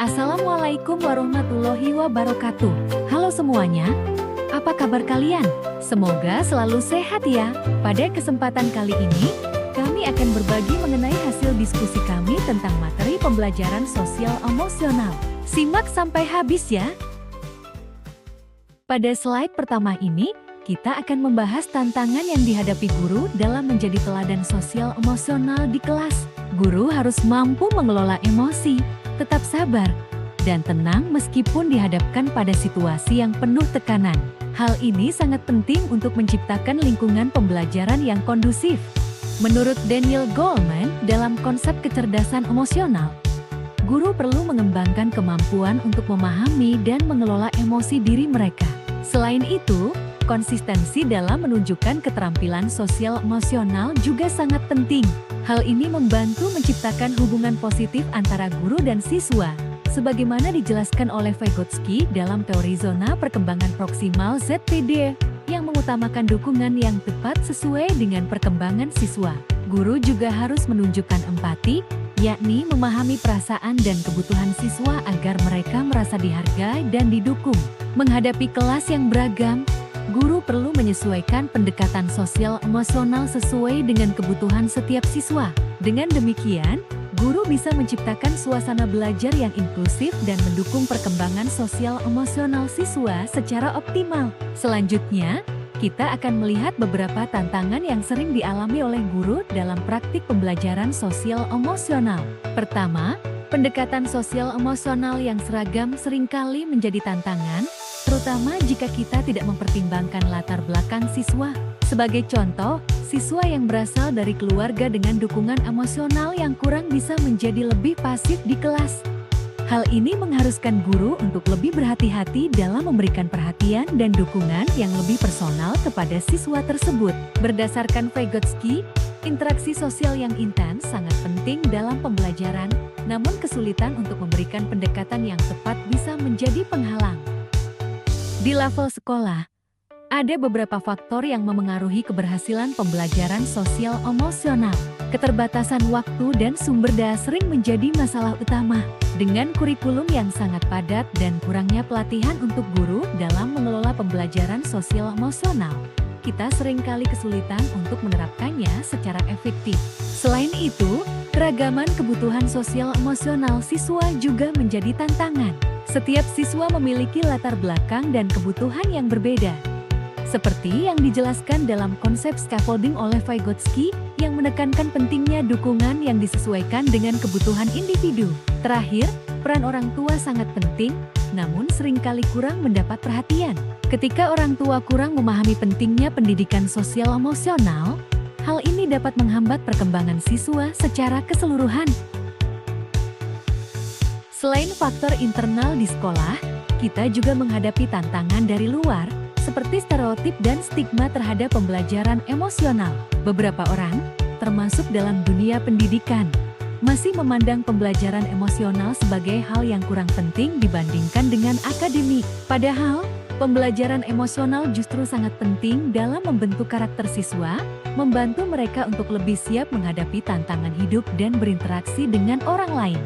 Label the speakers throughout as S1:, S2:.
S1: Assalamualaikum warahmatullahi wabarakatuh. Halo semuanya, apa kabar kalian? Semoga selalu sehat ya. Pada kesempatan kali ini, kami akan berbagi mengenai hasil diskusi kami tentang materi pembelajaran sosial emosional. Simak sampai habis ya. Pada slide pertama ini, kita akan membahas tantangan yang dihadapi guru dalam menjadi teladan sosial emosional di kelas. Guru harus mampu mengelola emosi, tetap sabar, dan tenang meskipun dihadapkan pada situasi yang penuh tekanan. Hal ini sangat penting untuk menciptakan lingkungan pembelajaran yang kondusif. Menurut Daniel Goleman, dalam konsep kecerdasan emosional, guru perlu mengembangkan kemampuan untuk memahami dan mengelola emosi diri mereka. Selain itu, konsistensi dalam menunjukkan keterampilan sosial emosional juga sangat penting. Hal ini membantu menciptakan hubungan positif antara guru dan siswa, sebagaimana dijelaskan oleh Vygotsky dalam teori zona perkembangan proksimal ZPD, yang mengutamakan dukungan yang tepat sesuai dengan perkembangan siswa. Guru juga harus menunjukkan empati, yakni memahami perasaan dan kebutuhan siswa agar mereka merasa dihargai dan didukung. Menghadapi kelas yang beragam, guru perlu menyesuaikan pendekatan sosial emosional sesuai dengan kebutuhan setiap siswa. Dengan demikian, guru bisa menciptakan suasana belajar yang inklusif dan mendukung perkembangan sosial emosional siswa secara optimal. Selanjutnya, kita akan melihat beberapa tantangan yang sering dialami oleh guru dalam praktik pembelajaran sosial emosional. Pertama, pendekatan sosial emosional yang seragam seringkali menjadi tantangan, terutama jika kita tidak mempertimbangkan latar belakang siswa. Sebagai contoh, siswa yang berasal dari keluarga dengan dukungan emosional yang kurang bisa menjadi lebih pasif di kelas. Hal ini mengharuskan guru untuk lebih berhati-hati dalam memberikan perhatian dan dukungan yang lebih personal kepada siswa tersebut. Berdasarkan Vygotsky, interaksi sosial yang intens sangat penting dalam pembelajaran, namun kesulitan untuk memberikan pendekatan yang tepat bisa menjadi penghalang. Di level sekolah, ada beberapa faktor yang memengaruhi keberhasilan pembelajaran sosial emosional. Keterbatasan waktu dan sumber daya sering menjadi masalah utama. Dengan kurikulum yang sangat padat dan kurangnya pelatihan untuk guru dalam mengelola pembelajaran sosial emosional, kita seringkali kesulitan untuk menerapkannya secara efektif. Selain itu, keragaman kebutuhan sosial emosional siswa juga menjadi tantangan. Setiap siswa memiliki latar belakang dan kebutuhan yang berbeda. Seperti yang dijelaskan dalam konsep scaffolding oleh Vygotsky, yang menekankan pentingnya dukungan yang disesuaikan dengan kebutuhan individu. Terakhir, peran orang tua sangat penting, namun seringkali kurang mendapat perhatian. Ketika orang tua kurang memahami pentingnya pendidikan sosial emosional, hal ini dapat menghambat perkembangan siswa secara keseluruhan. Selain faktor internal di sekolah, kita juga menghadapi tantangan dari luar, seperti stereotip dan stigma terhadap pembelajaran emosional. Beberapa orang, termasuk dalam dunia pendidikan, masih memandang pembelajaran emosional sebagai hal yang kurang penting dibandingkan dengan akademik. Padahal, pembelajaran emosional justru sangat penting dalam membentuk karakter siswa, membantu mereka untuk lebih siap menghadapi tantangan hidup dan berinteraksi dengan orang lain.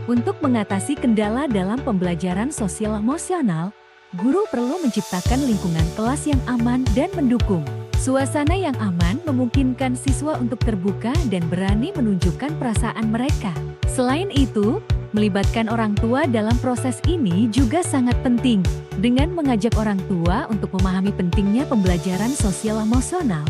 S1: Untuk mengatasi kendala dalam pembelajaran sosial emosional, guru perlu menciptakan lingkungan kelas yang aman dan mendukung. Suasana yang aman memungkinkan siswa untuk terbuka dan berani menunjukkan perasaan mereka. Selain itu, melibatkan orang tua dalam proses ini juga sangat penting. Dengan mengajak orang tua untuk memahami pentingnya pembelajaran sosial emosional,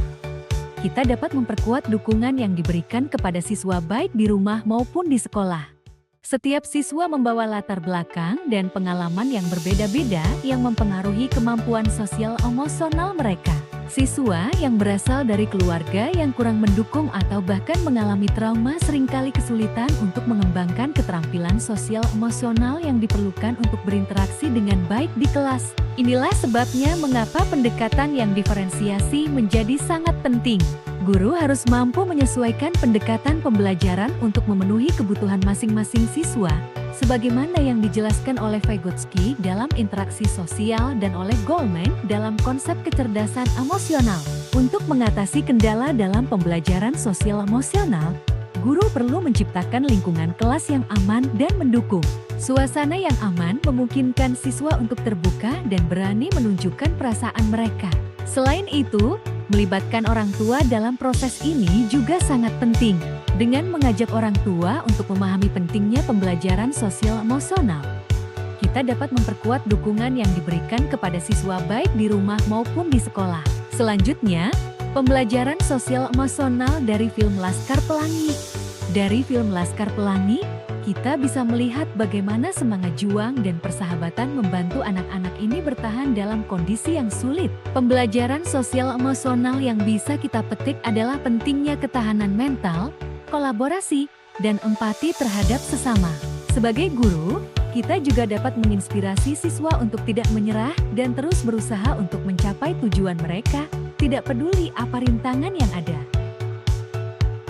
S1: kita dapat memperkuat dukungan yang diberikan kepada siswa baik di rumah maupun di sekolah. Setiap siswa membawa latar belakang dan pengalaman yang berbeda-beda yang mempengaruhi kemampuan sosial emosional mereka. Siswa yang berasal dari keluarga yang kurang mendukung atau bahkan mengalami trauma seringkali kesulitan untuk mengembangkan keterampilan sosial emosional yang diperlukan untuk berinteraksi dengan baik di kelas. Inilah sebabnya mengapa pendekatan yang diferensiasi menjadi sangat penting. Guru harus mampu menyesuaikan pendekatan pembelajaran untuk memenuhi kebutuhan masing-masing siswa, sebagaimana yang dijelaskan oleh Vygotsky dalam interaksi sosial dan oleh Goleman dalam konsep kecerdasan emosional. Untuk mengatasi kendala dalam pembelajaran sosial emosional, guru perlu menciptakan lingkungan kelas yang aman dan mendukung. Suasana yang aman memungkinkan siswa untuk terbuka dan berani menunjukkan perasaan mereka. Selain itu, melibatkan orang tua dalam proses ini juga sangat penting, dengan mengajak orang tua untuk memahami pentingnya pembelajaran sosial emosional. Kita dapat memperkuat dukungan yang diberikan kepada siswa baik di rumah maupun di sekolah. Selanjutnya, pembelajaran sosial emosional dari film Laskar Pelangi. Dari film Laskar Pelangi, kita bisa melihat bagaimana semangat juang dan persahabatan membantu anak-anak ini bertahan dalam kondisi yang sulit. Pembelajaran sosial emosional yang bisa kita petik adalah pentingnya ketahanan mental, kolaborasi, dan empati terhadap sesama. Sebagai guru, kita juga dapat menginspirasi siswa untuk tidak menyerah dan terus berusaha untuk mencapai tujuan mereka, tidak peduli apa rintangan yang ada.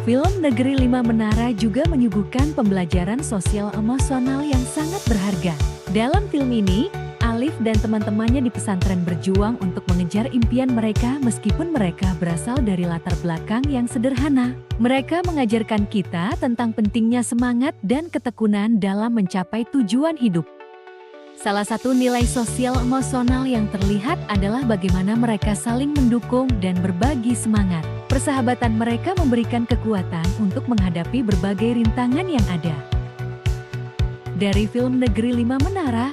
S1: Film Negeri Lima Menara juga menyuguhkan pembelajaran sosial emosional yang sangat berharga. Dalam film ini, Alif dan teman-temannya di pesantren berjuang untuk mengejar impian mereka meskipun mereka berasal dari latar belakang yang sederhana. Mereka mengajarkan kita tentang pentingnya semangat dan ketekunan dalam mencapai tujuan hidup. Salah satu nilai sosial emosional yang terlihat adalah bagaimana mereka saling mendukung dan berbagi semangat. Persahabatan mereka memberikan kekuatan untuk menghadapi berbagai rintangan yang ada. Dari film Negeri Lima Menara,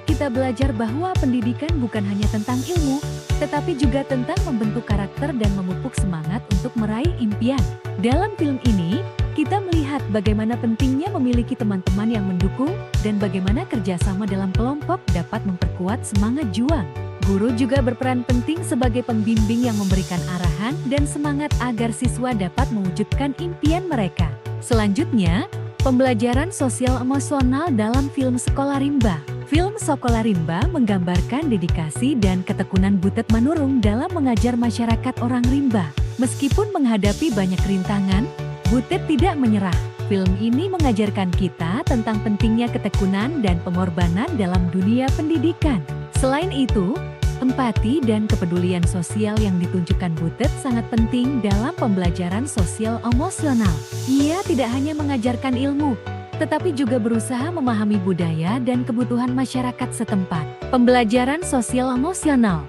S1: kita belajar bahwa pendidikan bukan hanya tentang ilmu, tetapi juga tentang membentuk karakter dan memupuk semangat untuk meraih impian. Dalam film ini, kita melihat bagaimana pentingnya memiliki teman-teman yang mendukung dan bagaimana kerjasama dalam kelompok dapat memperkuat semangat juang. Guru juga berperan penting sebagai pembimbing yang memberikan arahan dan semangat agar siswa dapat mewujudkan impian mereka. Selanjutnya, pembelajaran sosial emosional dalam film Sekolah Rimba. Film Sekolah Rimba menggambarkan dedikasi dan ketekunan Butet Manurung dalam mengajar masyarakat orang rimba. Meskipun menghadapi banyak rintangan, Butet tidak menyerah. Film ini mengajarkan kita tentang pentingnya ketekunan dan pengorbanan dalam dunia pendidikan. Selain itu, empati dan kepedulian sosial yang ditunjukkan Butet sangat penting dalam pembelajaran sosial emosional. Ia tidak hanya mengajarkan ilmu, tetapi juga berusaha memahami budaya dan kebutuhan masyarakat setempat. Pembelajaran sosial emosional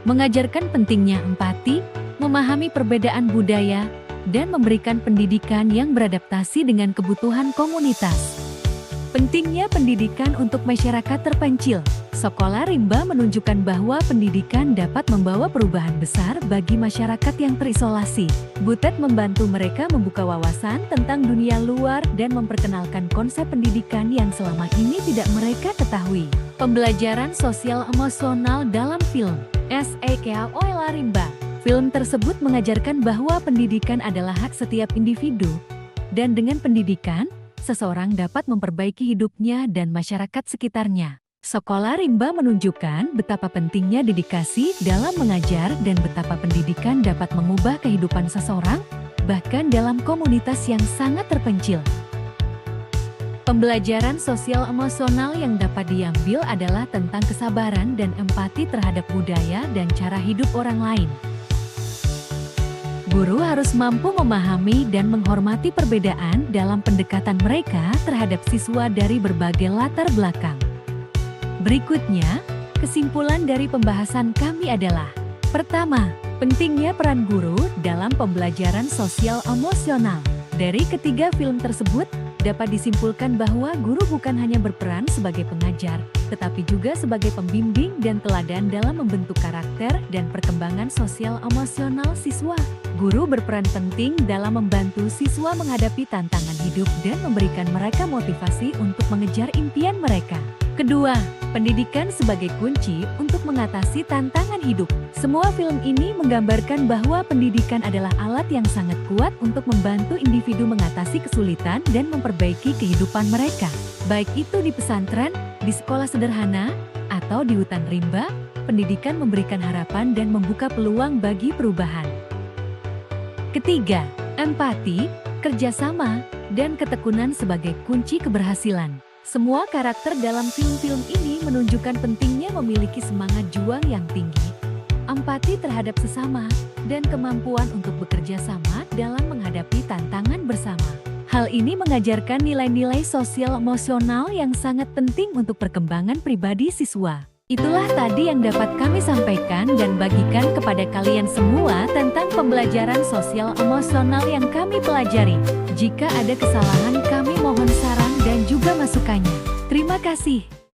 S1: mengajarkan pentingnya empati, memahami perbedaan budaya, dan memberikan pendidikan yang beradaptasi dengan kebutuhan komunitas. Pentingnya pendidikan untuk masyarakat terpencil. Sekolah Rimba menunjukkan bahwa pendidikan dapat membawa perubahan besar bagi masyarakat yang terisolasi. Butet membantu mereka membuka wawasan tentang dunia luar dan memperkenalkan konsep pendidikan yang selama ini tidak mereka ketahui. Pembelajaran sosial emosional dalam film Sekolah Rimba. Film tersebut mengajarkan bahwa pendidikan adalah hak setiap individu, dan dengan pendidikan, seseorang dapat memperbaiki hidupnya dan masyarakat sekitarnya. Sekolah Rimba menunjukkan betapa pentingnya dedikasi dalam mengajar dan betapa pendidikan dapat mengubah kehidupan seseorang, bahkan dalam komunitas yang sangat terpencil. Pembelajaran sosial emosional yang dapat diambil adalah tentang kesabaran dan empati terhadap budaya dan cara hidup orang lain. Guru harus mampu memahami dan menghormati perbedaan dalam pendekatan mereka terhadap siswa dari berbagai latar belakang. Berikutnya, kesimpulan dari pembahasan kami adalah: pertama, pentingnya peran guru dalam pembelajaran sosial emosional. Dari ketiga film tersebut, dapat disimpulkan bahwa guru bukan hanya berperan sebagai pengajar, tetapi juga sebagai pembimbing dan teladan dalam membentuk karakter dan perkembangan sosial emosional siswa. Guru berperan penting dalam membantu siswa menghadapi tantangan hidup dan memberikan mereka motivasi untuk mengejar impian mereka. Kedua, pendidikan sebagai kunci untuk mengatasi tantangan hidup. Semua film ini menggambarkan bahwa pendidikan adalah alat yang sangat kuat untuk membantu individu mengatasi kesulitan dan memperbaiki kehidupan mereka. Baik itu di pesantren, di sekolah sederhana, atau di hutan rimba, pendidikan memberikan harapan dan membuka peluang bagi perubahan. Ketiga, empati, kerjasama, dan ketekunan sebagai kunci keberhasilan. Semua karakter dalam film-film ini menunjukkan pentingnya memiliki semangat juang yang tinggi, empati terhadap sesama, dan kemampuan untuk bekerja sama dalam menghadapi tantangan bersama. Hal ini mengajarkan nilai-nilai sosial emosional yang sangat penting untuk perkembangan pribadi siswa. Itulah tadi yang dapat kami sampaikan dan bagikan kepada kalian semua tentang pembelajaran sosial emosional yang kami pelajari. Jika ada kesalahan, kami mohon saran dan juga masukannya. Terima kasih.